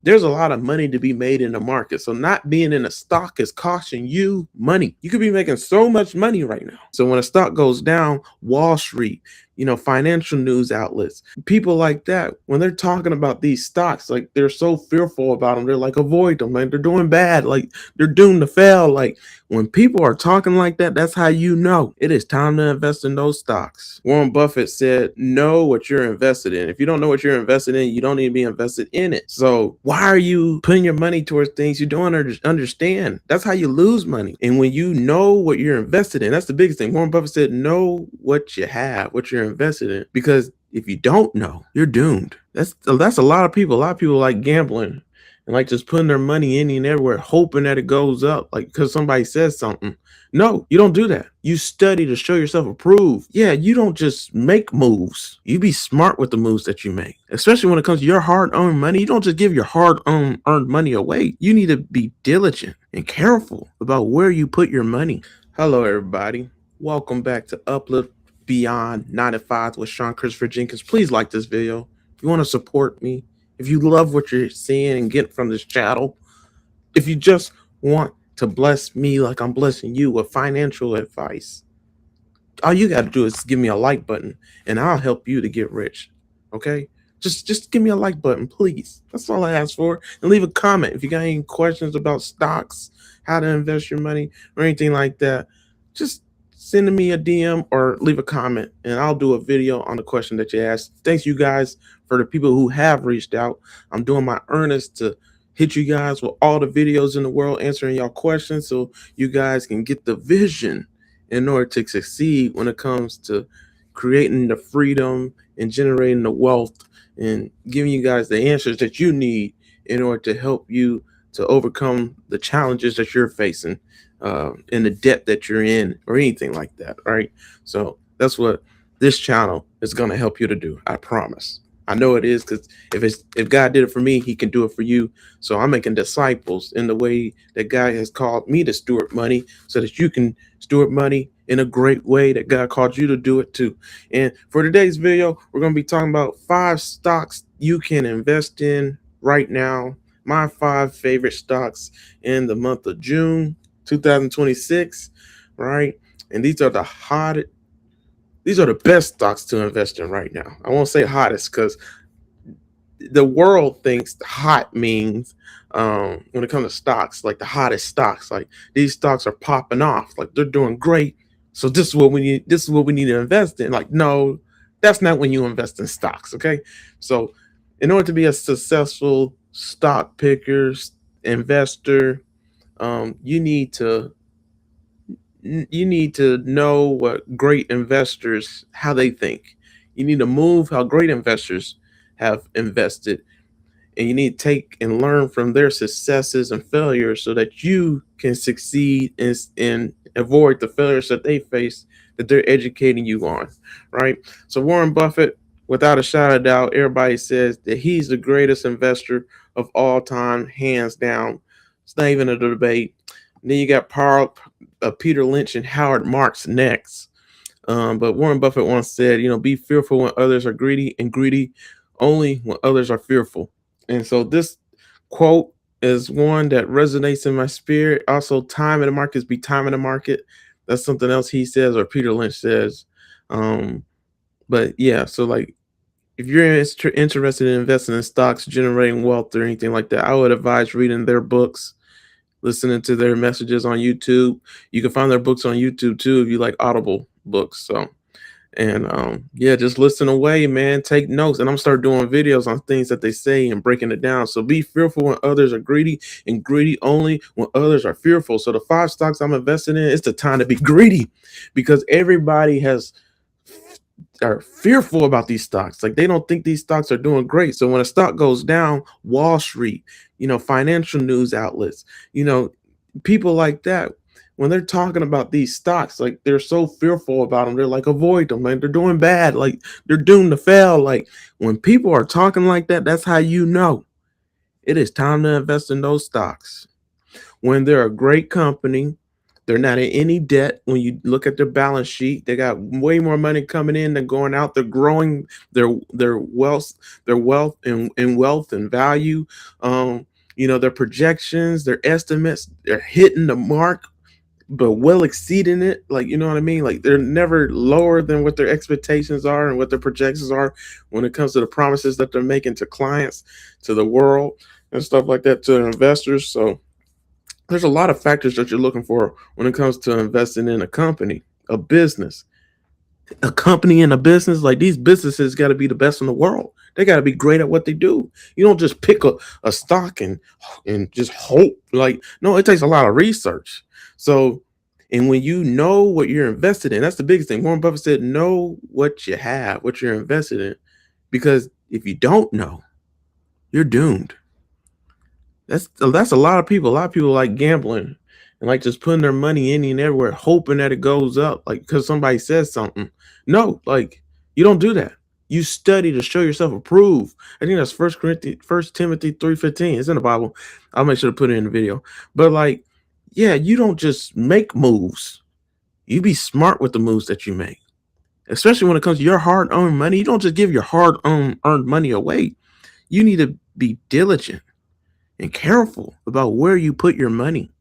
There's a lot of money to be made in the market. So not being in a stock is costing you money. You could be making so much money right now. So when a stock goes down, Wall Street, financial news outlets, people like that, when they're talking about these stocks, like they're so fearful about them, they're like, avoid them, like they're doing bad, like they're doomed to fail. Like when people are talking like that, that's how you know it is time to invest in those stocks. Warren Buffett said, know what you're invested in. If you don't know what you're invested in, you don't need to be invested in it. So why are you putting your money towards things you don't understand? That's how you lose money. And when you know what you're invested in, that's the biggest thing. Warren Buffett said, know what you have, what you're invested in, because if you don't know, you're doomed. That's a lot of people. A lot of people like gambling and like just putting their money any and everywhere, hoping that it goes up, like because somebody says something. No, you don't do that. You study to show yourself approved. Yeah, you don't just make moves. You be smart with the moves that you make, especially when it comes to your hard-earned money. You don't just give your hard-earned earned money away. You need to be diligent and careful about where you put your money. Hello, everybody. Welcome back to Uplift Beyond 9 to 5 with Sean Christopher Jenkins. Please like this video. If you want to support me, if you love what you're seeing and get from this channel, if you just want to bless me like I'm blessing you with financial advice, all you got to do is give me a like button and I'll help you to get rich. Okay? Just give me a like button, please. That's all I ask for. And leave a comment if you got any questions about stocks, how to invest your money, or anything like that. Just send me a DM or leave a comment and I'll do a video on the question that you asked. Thanks you guys for the people who have reached out. I'm doing my earnest to hit you guys with all the videos in the world answering y'all questions so you guys can get the vision in order to succeed when it comes to creating the freedom and generating the wealth and giving you guys the answers that you need in order to help you to overcome the challenges that you're facing and the debt that you're in or anything like that. Right. So that's what this channel is going to help you to do. I promise. I know it is, because if God did it for me, he can do it for you. So I'm making disciples in the way that God has called me to steward money so that you can steward money in a great way that God called you to do it too. And for today's video, we're going to be talking about 5 stocks you can invest in right now. My 5 favorite stocks in the month of June 2026, right? And these are the best stocks to invest in right now. I won't say hottest because the world thinks hot means when it comes to stocks, like the hottest stocks, like these stocks are popping off, like they're doing great. So this is what we need. This is what we need to invest in. Like, no, that's not when you invest in stocks. Okay. So in order to be a successful stock picker, investor, you need to know what great investors, how they think. You need to move how great investors have invested, and you need to take and learn from their successes and failures so that you can succeed and avoid the failures that they face, that they're educating you on, right? So Warren Buffett, without a shadow of doubt, everybody says that he's the greatest investor of all time, hands down. It's not even a debate. And then you got Peter Lynch and Howard Marks next. But Warren Buffett once said, be fearful when others are greedy, and greedy only when others are fearful. And so this quote is one that resonates in my spirit. Also, time in the markets be time in the market. That's something else he says, or Peter Lynch says. But yeah, so like if you're interested in investing in stocks, generating wealth, or anything like that, I would advise reading their books, listening to their messages on YouTube. You can find their books on YouTube too if you like Audible books. So, and yeah, just listen away, man. Take notes, and I'm start doing videos on things that they say and breaking it down. So be fearful when others are greedy, and greedy only when others are fearful. So the 5 stocks I'm investing in, it's the time to be greedy, because everybody are fearful about these stocks. Like they don't think these stocks are doing great. So when a stock goes down, Wall Street, financial news outlets, people like that, when they're talking about these stocks, like they're so fearful about them, they're like, avoid them, like they're doing bad, like they're doomed to fail. Like when people are talking like that, that's how you know it is time to invest in those stocks. When they're a great company, They're not in any debt. When you look at their balance sheet, they got way more money coming in than going out. They're growing their wealth, and wealth and value. Their projections, their estimates, they're hitting the mark, but well exceeding it. Like, you know what I mean? Like, they're never lower than what their expectations are and what their projections are when it comes to the promises that they're making to clients, to the world, and stuff like that, to investors. So there's a lot of factors that you're looking for when it comes to investing in a company, a business, a company and a business. Like, these businesses got to be the best in the world. They got to be great at what they do. You don't just pick a stock and just hope. Like, no, it takes a lot of research. So, and when you know what you're invested in, that's the biggest thing. Warren Buffett said, know what you have, what you're invested in, because if you don't know, you're doomed. That's a lot of people. A lot of people like gambling and like just putting their money any and everywhere, hoping that it goes up, like because somebody says something. No, like, you don't do that. You study to show yourself approved. I think that's First Timothy 3:15. It's in the Bible. I'll make sure to put it in the video. But like, yeah, you don't just make moves. You be smart with the moves that you make, especially when it comes to your hard-earned money. You don't just give your hard-earned money away. You need to be diligent and careful about where you put your money.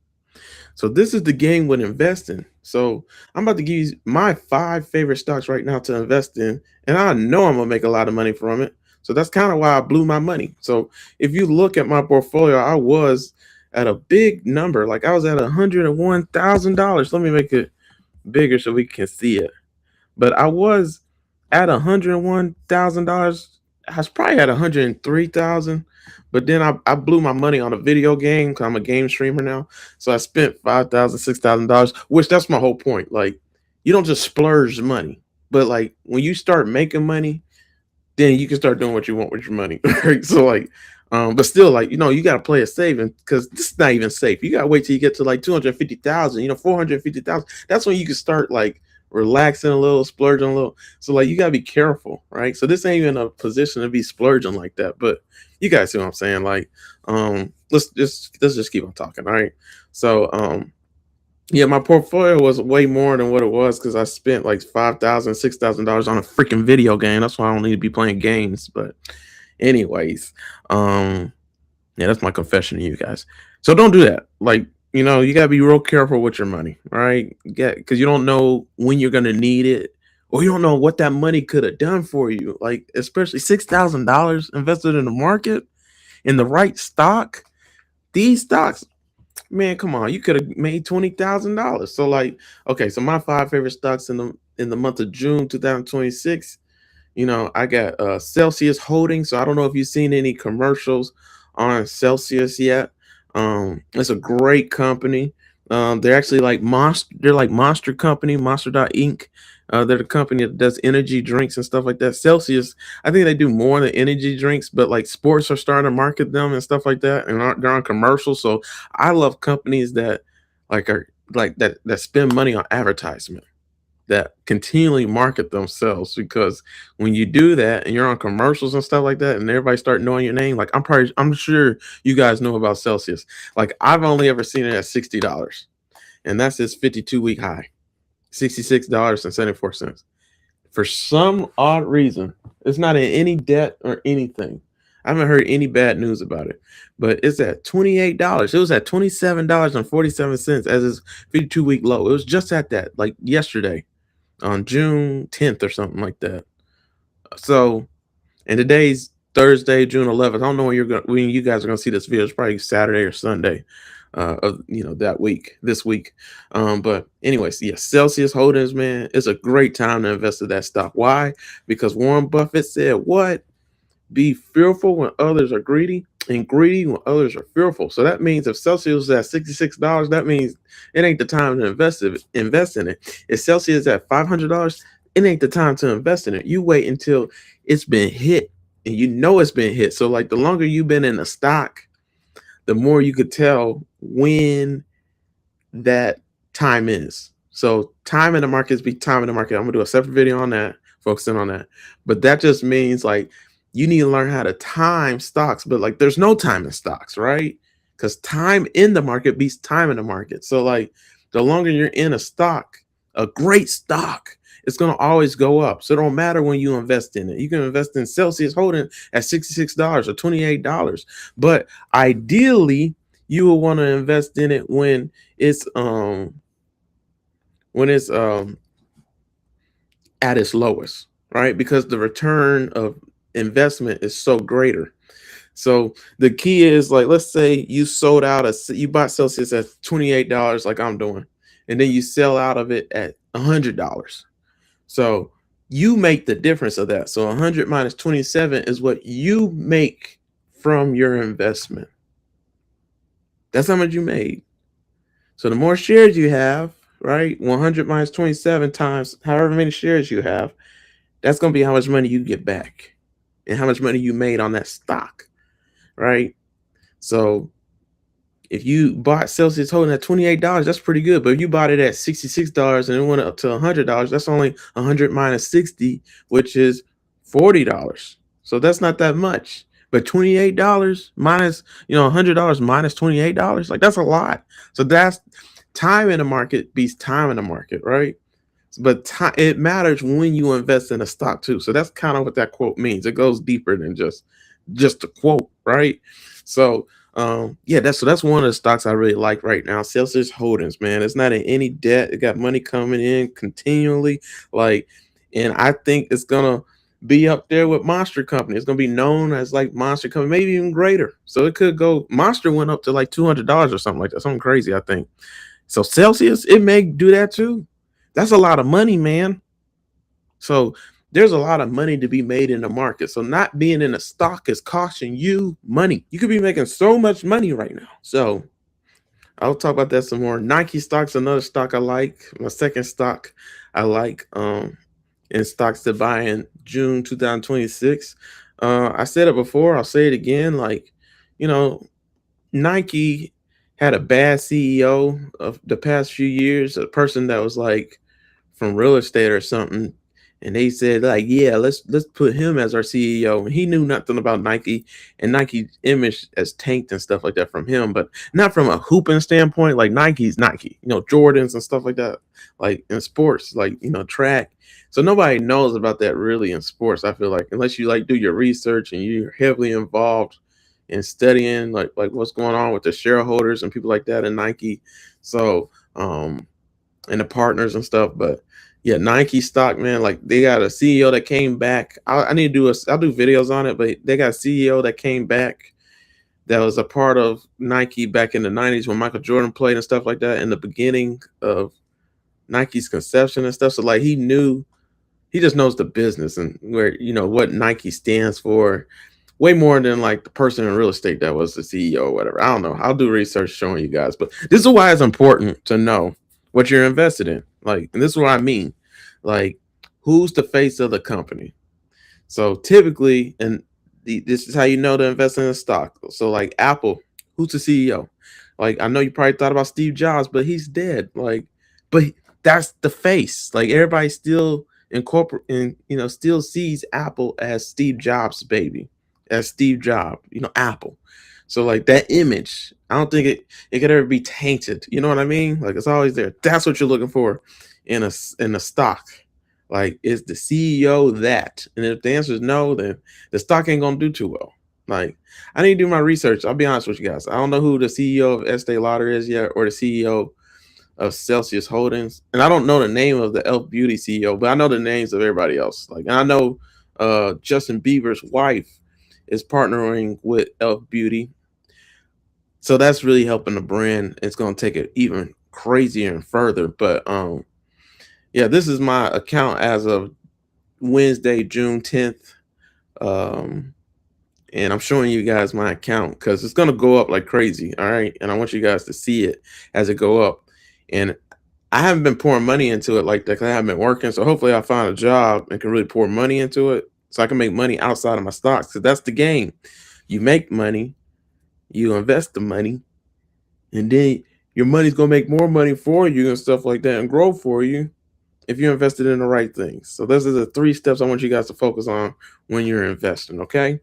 So this is the game with investing. So I'm about to give you my 5 favorite stocks right now to invest in, and I know I'm gonna make a lot of money from it. So that's kind of why I blew my money. So if you look at my portfolio, I was at a big number. Like, I was at $101,000. Let me make it bigger so we can see it. But I was at $101,000. I was probably at 103,000. But then I blew my money on a video game because I'm a game streamer now. So I spent $5,000, $6,000, which that's my whole point. Like, you don't just splurge money, but like, when you start making money, then you can start doing what you want with your money. Right? So like, but still, like, you got to play it safe, because this is not even safe. You got to wait till you get to like 250,000, 450,000. That's when you can start like relaxing a little, splurging a little. So like, you got to be careful, right? So this ain't even a position to be splurging like that, but you guys see what I'm saying? Like, let's just keep on talking. All right. So, yeah, my portfolio was way more than what it was because I spent like $5,000, $6,000 on a freaking video game. That's why I don't need to be playing games. But anyways, yeah, that's my confession to you guys. So don't do that. Like, you gotta be real careful with your money, all right? Because you don't know when you're gonna need it, or you don't know what that money could have done for you. Like, especially $6,000 invested in the market in the right stock. These stocks, man, come on, you could have made $20,000. So like, okay, so my 5 favorite stocks in the month of June 2026. I got Celsius Holdings. So I don't know if you've seen any commercials on Celsius yet. It's a great company. They're actually like Monster. They're like Monster Company, Monster Inc. They're the company that does energy drinks and stuff like that. Celsius, I think they do more than energy drinks, but like sports are starting to market them and stuff like that, and they're on commercials. So I love companies that are like that spend money on advertisement, that continually market themselves, because when you do that and you're on commercials and stuff like that and everybody start knowing your name, like, I'm sure you guys know about Celsius. Like, I've only ever seen it at $60, and that's its 52-week high, $66.74. For some odd reason, it's not in any debt or anything. I haven't heard any bad news about it, but it's at $28. It was at $27.47 as its 52-week low. It was just at that, like, yesterday on June 10th or something like that. So, and today's Thursday, June 11th. I don't know when you guys are gonna see this video. It's probably Saturday or Sunday of this week. But anyways, yeah, Celsius Holdings, man, it's a great time to invest in that stock. Why? Because Warren Buffett said, what? Be fearful when others are greedy, and greedy when others are fearful. So that means if Celsius is at $66, that means it ain't the time to invest in it. If Celsius is at $500, it ain't the time to invest in it. You wait until it's been hit, and it's been hit. So like, the longer you've been in the stock, the more you could tell when that time is. So time in the markets be time in the market. I'm gonna do a separate video on that, focusing on that. But that just means like, you need to learn how to time stocks, but like, there's no time in stocks, right? Because time in the market beats time in the market. So like, The longer you're in a stock, a great stock, it's going to always go up. So it don't matter when you invest in it. You can invest in Celsius Holding at $66 or $28. But ideally, you will want to invest in it it's when it's at its lowest, right? Because the return of investment is so greater. So the key is, like, let's say you you bought Celsius at $28, like I'm doing, and then you sell out of it at $100. So you make the difference of that. So 100 minus 27 is what you make from your investment. That's how much you made. So the more shares you have, right? 100 minus 27 times however many shares you have, that's going to be how much money you get back and how much money you made on that stock, right? So if you bought Celsius Holding at $28, that's pretty good. But if you bought it at $66 and it went up to $100, that's only 100 minus 60, which is $40. So that's not that much. But $28 minus, $100 minus $28, like, that's a lot. So that's time in the market beats time in the market, right? But it matters when you invest in a stock too. So that's kind of what that quote means. It goes deeper than just a quote, right? So that's one of the stocks I really like right now. Celsius Holdings, man. It's not in any debt. It got money coming in continually. And I think it's gonna be up there with Monster Company. It's gonna be known as like Monster Company, maybe even greater. So it could go. Monster went up to like $200 or something like that. Something crazy, I think. So Celsius, it may do that too. That's a lot of money, man. So there's a lot of money to be made in the market. So not being in a stock is costing you money. You could be making so much money right now. So I'll talk about that some more. Nike stock's another stock I like. My second stock I like in stocks to buy in June 2026. I said it before, I'll say it again. Like, Nike had a bad CEO of the past few years, a person that was like from real estate or something. And they said, like, yeah, let's put him as our CEO. And he knew nothing about Nike, and Nike's image has tanked and stuff like that from him, but not from a hooping standpoint. Like, Nike's Nike, Jordans and stuff like that, like in sports, like, track. So nobody knows about that really in sports, I feel like, unless you like do your research and you're heavily involved in studying like what's going on with the shareholders and people like that in Nike. So and the partners and stuff. But yeah, Nike stock, man, like, they got a CEO that came back. I need to I'll do videos on it, but they got a CEO that came back that was a part of Nike back in the 90s when Michael Jordan played and stuff like that, in the beginning of Nike's conception and stuff. So like, he just knows the business and where, what Nike stands for, way more than like the person in real estate that was the CEO or whatever. I don't know. I'll do research showing you guys, but this is why it's important to know what you're invested in. Like, and this is what I mean. Like, who's the face of the company? So typically, and this is how you know to invest in a stock. So like Apple, who's the CEO? Like, I know you probably thought about Steve Jobs, but he's dead. Like, but that's the face. Like, everybody still still sees Apple as Steve Jobs' baby, as Steve Jobs, Apple. So like, that image, I don't think it could ever be tainted. You know what I mean? Like, it's always there. That's what you're looking for in a stock. Like, is the CEO that? And if the answer is no, then the stock ain't gonna do too well. Like, I need to do my research. I'll be honest with you guys. I don't know who the CEO of Estee Lauder is yet, or the CEO of Celsius Holdings, and I don't know the name of the Elf Beauty CEO, but I know the names of everybody else. Like, and I know Justin Bieber's wife is partnering with Elf Beauty, so that's really helping the brand. It's going to take it even crazier and further. But yeah, this is my account as of Wednesday, June 10th. And I'm showing you guys my account because it's going to go up like crazy. All right. And I want you guys to see it as it go up. And I haven't been pouring money into it like that because I haven't been working. So hopefully I find a job and can really pour money into it so I can make money outside of my stocks. Because that's the game. You make money, you invest the money, and then your money's going to make more money for you and stuff like that and grow for you if you're invested in the right things. So those are the 3 steps I want you guys to focus on when you're investing, okay?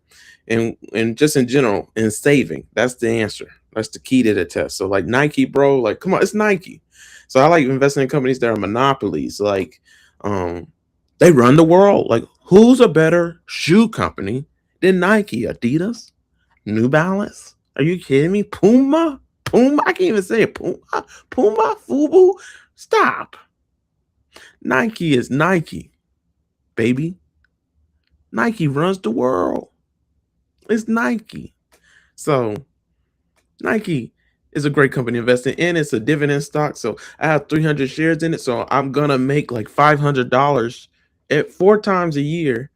And just in general, in saving, that's the answer. That's the key to the test. So like Nike, bro, like come on, it's Nike. So I like investing in companies that are monopolies. Like they run the world. Like who's a better shoe company than Nike? Adidas? New Balance? Are you kidding me? Puma? Puma? I can't even say it. Puma? Puma? Fubu? Stop. Nike is Nike, baby. Nike runs the world. It's Nike. So Nike is a great company to invest in. It's a dividend stock. So I have 300 shares in it. So I'm going to make like $500 at 4 times a year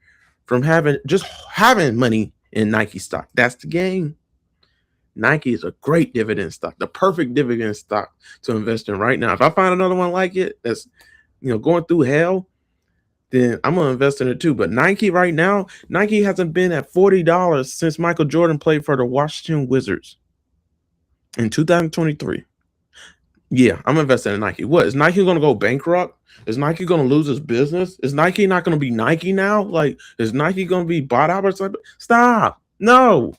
from having money in Nike stock. That's the game. Nike is a great dividend stock, the perfect dividend stock to invest in right now. If I find another one like it that's going through hell, then I'm gonna invest in it too. But Nike right now, Nike hasn't been at $40 since Michael Jordan played for the Washington Wizards in 2023. Yeah, I'm investing in Nike. What is Nike gonna go bankrupt? Is Nike gonna lose its business? Is Nike not gonna be Nike now? Like, is Nike gonna be bought out or something? Stop. No.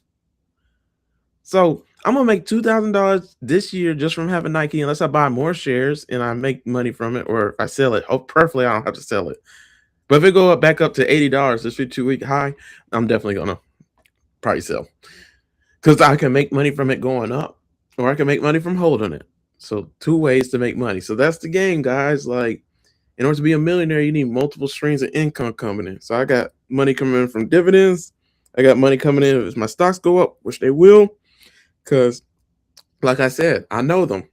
So I'm gonna make $2,000 this year just from having Nike, unless I buy more shares and I make money from it, or if I sell it. Oh, preferably I don't have to sell it. But if it go back up to $80, this 52-week high, I'm definitely gonna probably sell because I can make money from it going up, or I can make money from holding it. So 2 ways to make money. So that's the game, guys. Like, in order to be a millionaire, you need multiple streams of income coming in. So I got money coming in from dividends. I got money coming in if my stocks go up, which they will. Because, like I said, I know them.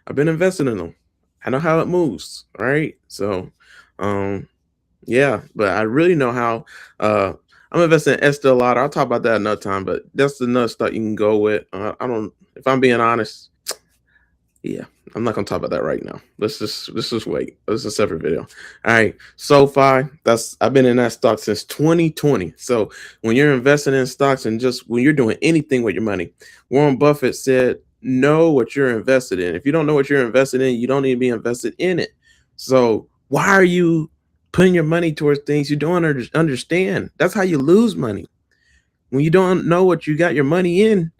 I've been investing in them. I know how it moves, right? So, yeah, but I really know how. I'm investing in Estee Lauder. I'll talk about that another time, but that's another stock you can go with. I don't, if I'm being honest, yeah, I'm not gonna talk about that right now. Let's just wait. This is a separate video. All right, SoFi. I've been in that stock since 2020. So when you're investing in stocks and just when you're doing anything with your money, Warren Buffett said, know what you're invested in. If you don't know what you're invested in, you don't need to be invested in it. So why are you putting your money towards things you don't understand? That's how you lose money. When you don't know what you got your money in,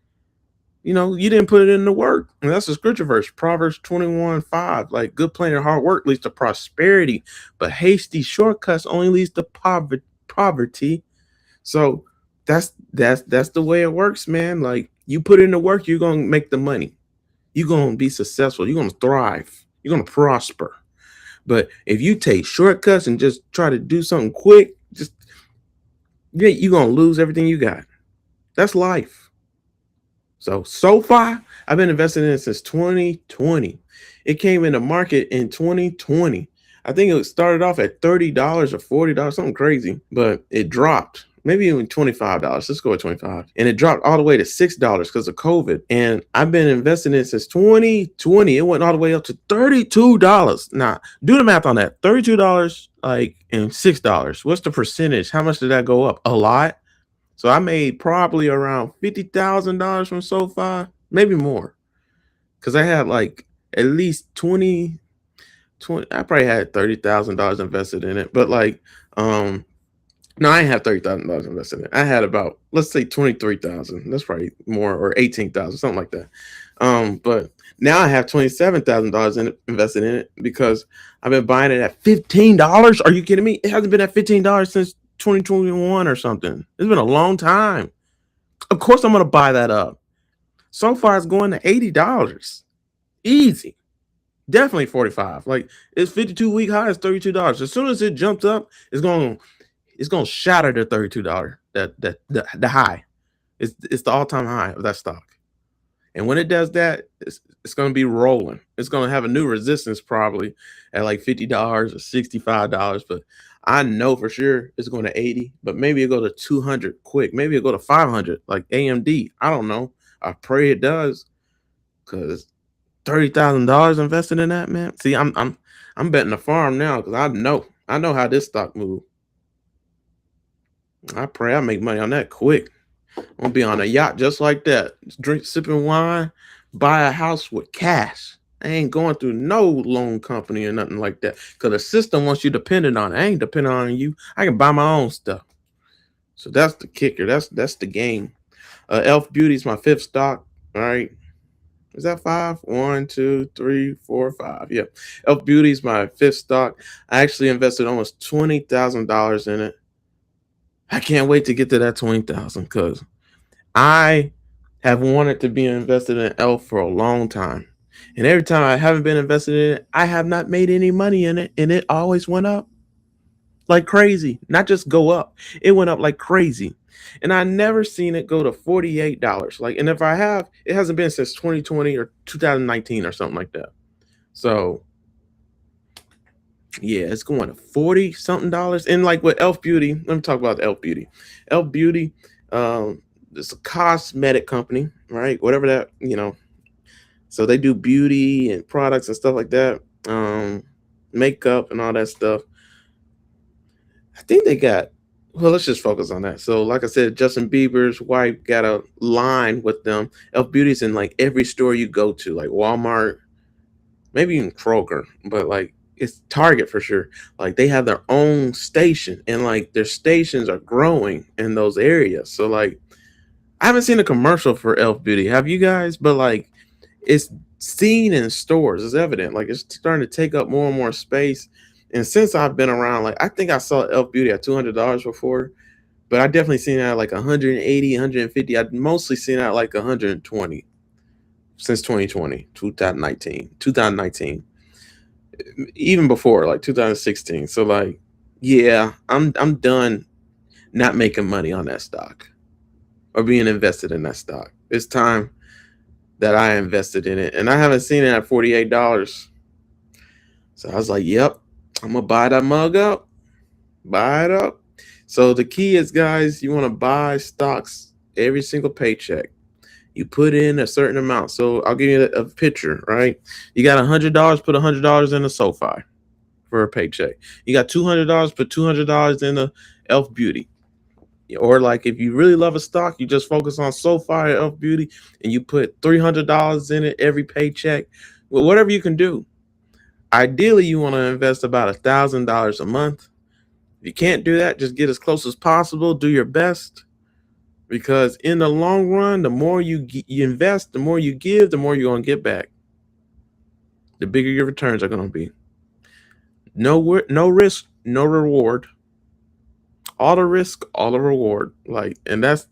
you didn't put it in the work. And that's a scripture verse, Proverbs 21:5. Like, good planning and hard work leads to prosperity, but hasty shortcuts only leads to poverty. So that's the way it works, man. Like, you put in the work, you're gonna make the money. You're gonna be successful. You're gonna thrive. You're gonna prosper. But if you take shortcuts and just try to do something quick, you're gonna lose everything you got. That's life. So SoFi, I've been investing in it since 2020. It came in the market in 2020. I think it started off at $30 or $40, something crazy, but it dropped. Maybe even $25. Let's go with 25. And it dropped all the way to $6 because of COVID. And I've been investing in it since 2020. It went all the way up to $32. Now, do the math on that. $32 and $6. What's the percentage? How much did that go up? A lot. So I made probably around $50,000 from SoFi, maybe more, because I had like at least 20. I probably had $30,000 invested in it, but no, I didn't have $30,000 invested in it. I had about, let's say, 23,000. That's probably more, or 18,000, something like that. But now I have $27,000 invested in it because I've been buying it at $15. Are you kidding me? It hasn't been at $15 since 2021 or something. It's been a long time. Of course I'm going to buy that up. So far it's going to $80. Easy. Definitely 45. Like, it's 52-week high, it's $32. As soon as it jumps up, it's going to shatter the $32. The high. It's the all-time high of that stock. And when it does that, it's going to be rolling. It's going to have a new resistance probably at like $50 or $65, but I know for sure it's going to 80, but maybe it'll go to 200 quick. Maybe it'll go to 500 like AMD. I don't know. I pray it does, because $30,000 invested in that, man. See, I'm betting the farm now because I know how this stock moves. I pray I make money on that quick. I'm gonna be on a yacht just like that, sipping wine, buy a house with cash. I ain't going through no loan company or nothing like that, because the system wants you dependent on it. I ain't dependent on you. I can buy my own stuff. So that's the kicker. That's the game. Elf Beauty is my 5th stock. All right. Is that five? One, two, three, four, five. Yeah. Elf Beauty is my fifth stock. I actually invested almost $20,000 in it. I can't wait to get to that 20,000 because I have wanted to be invested in Elf for a long time. And every time I haven't been invested in it, I have not made any money in it. And it always went up like crazy. Not just go up, it went up like crazy. And I never seen it go to $48. Like, and if I have, it hasn't been since 2020 or 2019 or something like that. So yeah, it's going to 40 something dollars. And like with Elf Beauty, let me talk about Elf Beauty. Elf Beauty, it's a cosmetic company, right? Whatever that, so they do beauty and products and stuff like that. Makeup and all that stuff. I think they got, well, let's just focus on that. So, like I said, Justin Bieber's wife got a line with them. Elf Beauty's in like every store you go to, like Walmart, maybe even Kroger, but like it's Target for sure. Like they have their own station, and like their stations are growing in those areas. So like I haven't seen a commercial for Elf Beauty. Have you guys? But like it's seen in stores. It's evident. Like it's starting to take up more and more space. And since I've been around, like I think I saw Elf Beauty at $200 before, but I definitely seen it at like 180, 150. I'd mostly seen it at like 120 since 2020, 2019, even before like 2016. So like, yeah, I'm done not making money on that stock or being invested in that stock. It's time that I invested in it, and I haven't seen it at $48. So I was like, yep, I'm gonna buy that mug up, buy it up. So the key is, guys, you want to buy stocks every single paycheck. You put in a certain amount. So I'll give you a picture, right? You got $100, put $100 in a SoFi for a paycheck. You got $200, put $200 in a Elf Beauty. Or like if you really love a stock, you just focus on SoFi or Elf Beauty, and you put $300 in it every paycheck. Well, whatever you can do. Ideally, you want to invest about $1,000 a month. If you can't do that, just get as close as possible. Do your best, because in the long run, the more you invest, the more you give, the more you're gonna get back. The bigger your returns are gonna be. No risk, no reward. All the risk, all the reward. Like, and this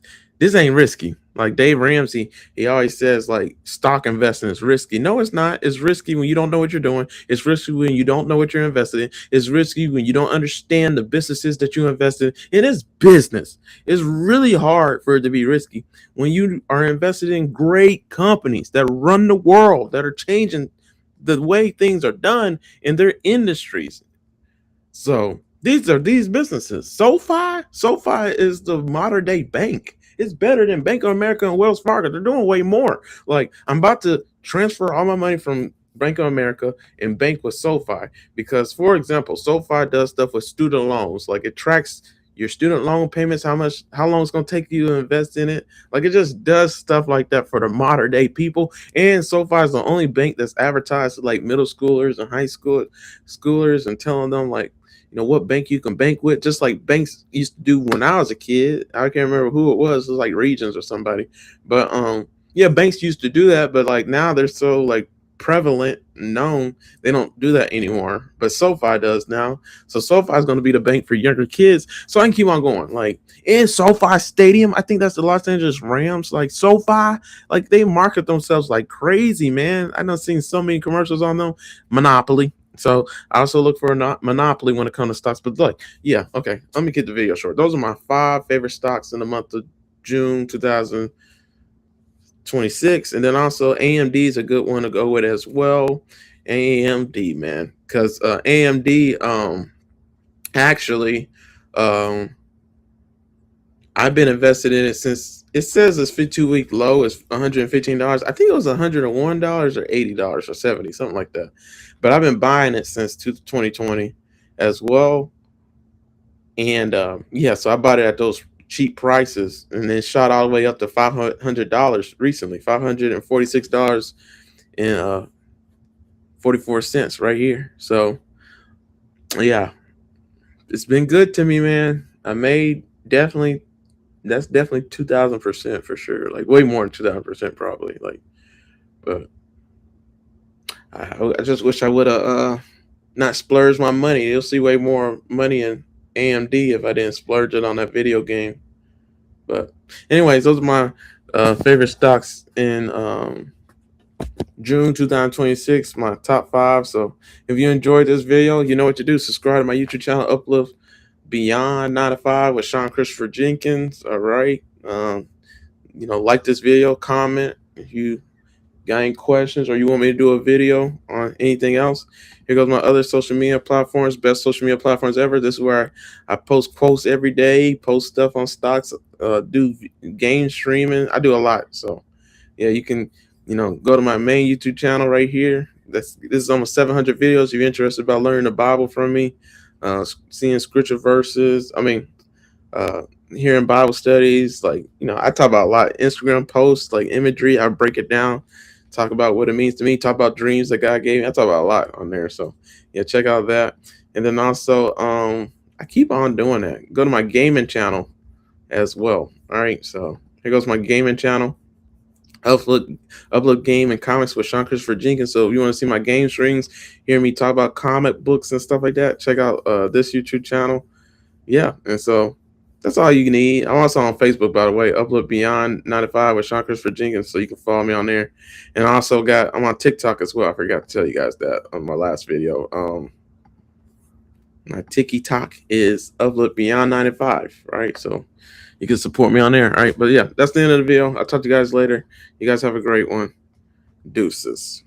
ain't risky. Like Dave Ramsey, he always says like stock investing is risky. No, it's not. It's risky when you don't know what you're doing. It's risky when you don't know what you're invested in. It's risky when you don't understand the businesses that you invest in. It is business. It's really hard for it to be risky when you are invested in great companies that run the world, that are changing the way things are done in their industries. So these are these businesses. SoFi is the modern day bank. It's better than Bank of America and Wells Fargo. They're doing way more. Like I'm about to transfer all my money from Bank of America and bank with SoFi because, for example, SoFi does stuff with student loans. Like it tracks your student loan payments, how long it's going to take you to invest in it. Like it just does stuff like that for the modern day people. And SoFi is the only bank that's advertised to like middle schoolers and high schoolers and telling them like, what bank you can bank with, just like banks used to do when I was a kid. I can't remember who it was. It was like Regions or somebody. But yeah, banks used to do that, but like now they're so like prevalent and known, they don't do that anymore. But SoFi does now. So SoFi is going to be the bank for younger kids. So I can keep on going. Like in SoFi Stadium, I think that's the Los Angeles Rams. Like SoFi, like they market themselves like crazy, man. I done seen so many commercials on them. Monopoly. So I also look for a monopoly when it comes to stocks. But look, yeah, okay. Let me get the video short. Those are my 5 favorite stocks in the month of June 2026. And then also AMD is a good one to go with as well. AMD, man, because AMD actually I've been invested in it since it says its 52-week low is $115. I think it was $101 or $80 or 70, something like that. But I've been buying it since 2020 as well. And yeah, so I bought it at those cheap prices and then shot all the way up to $500 recently, $546 and 44 cents right here. So yeah, it's been good to me, man. I made that's definitely 2000% for sure. Like way more than 2000% probably. Like, But I just wish I would have not splurged my money. You'll see way more money in AMD if I didn't splurge it on that video game. But anyways, those are my favorite stocks in June 2026, my top 5. So if you enjoyed this video, you know what to do. Subscribe to my YouTube channel, Uplift Beyond 9 to 5 with Sean Christopher Jenkins. All right. Like this video, comment if you got any questions or you want me to do a video on anything else. Here goes my other social media platforms, best social media platforms ever. This is where I post quotes every day, post stuff on stocks, do game streaming. I do a lot. So yeah, you can go to my main YouTube channel right here. This is almost 700 videos. If you're interested about learning the Bible from me, seeing scripture verses, hearing Bible studies, I talk about a lot of Instagram posts, like imagery. I break it down, talk about what it means to me, talk about dreams that God gave me. I talk about a lot on there. So yeah, check out that. And then also I keep on doing that. Go to my gaming channel as well. All right, so here goes my gaming channel. Upload game and comics with Sean Christopher Jenkins. So if you want to see my game streams, hear me talk about comic books and stuff like that, check out this YouTube channel. Yeah, and so that's all you need. I'm also on Facebook, by the way, Upload Beyond 95 with Sean Christopher Jenkins, so you can follow me on there. And I also I'm on TikTok as well. I forgot to tell you guys that on my last video. My TikTok is Upload Beyond 95, right? So you can support me on there. All right, but yeah, that's the end of the video. I'll talk to you guys later. You guys have a great one. Deuces.